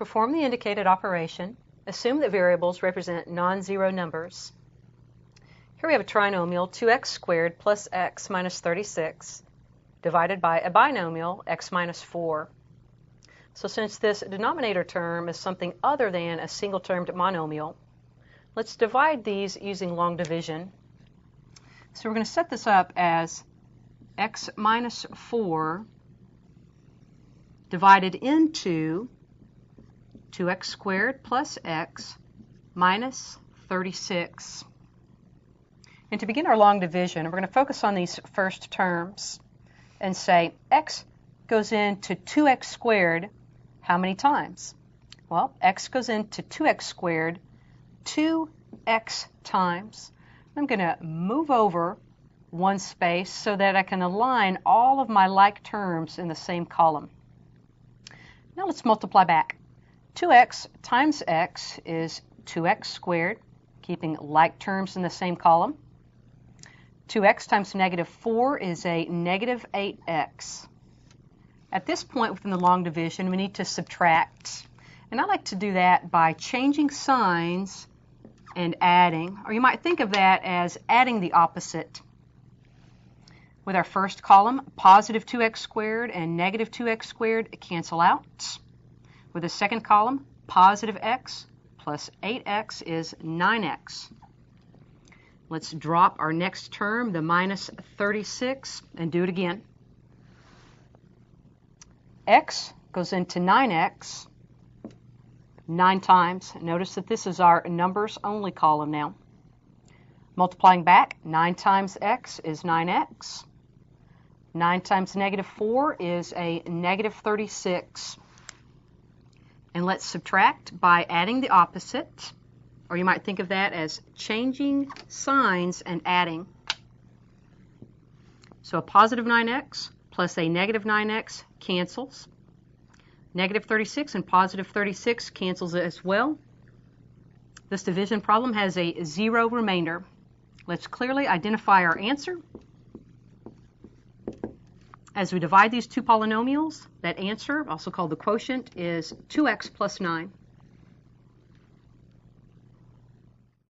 Perform the indicated operation. Assume that variables represent non-zero numbers. Here we have a trinomial 2x squared plus x minus 36 divided by a binomial x minus 4. So since this denominator term is something other than a single-termed monomial, let's divide these using long division. So we're going to set this up as x minus 4 divided into 2x squared plus x minus 36. And to begin our long division, we're going to focus on these first terms and say x goes into 2x squared how many times? Well, x goes into 2x squared 2x times. I'm going to move over one space so that I can align all of my like terms in the same column. Now let's multiply back. 2x times x is 2x squared, keeping like terms in the same column. 2x times negative 4 is a negative 8x. At this point within the long division, we need to subtract. And I like to do that by changing signs and adding, or you might think of that as adding the opposite. With our first column, positive 2x squared and negative 2x squared cancel out. With the second column, positive x plus 8x is 9x. Let's drop our next term, the minus 36, and do it again. X goes into 9x 9 times. Notice that this is our numbers only column now. Multiplying back, 9 times x is 9x. 9 times negative 4 is a negative 36. And let's subtract by adding the opposite, or you might think of that as changing signs and adding. So a positive 9x plus a negative 9x cancels. Negative 36 and positive 36 cancels as well. This division problem has a 0 remainder. Let's clearly identify our answer. As we divide these two polynomials, that answer, also called the quotient, is 2x plus 9.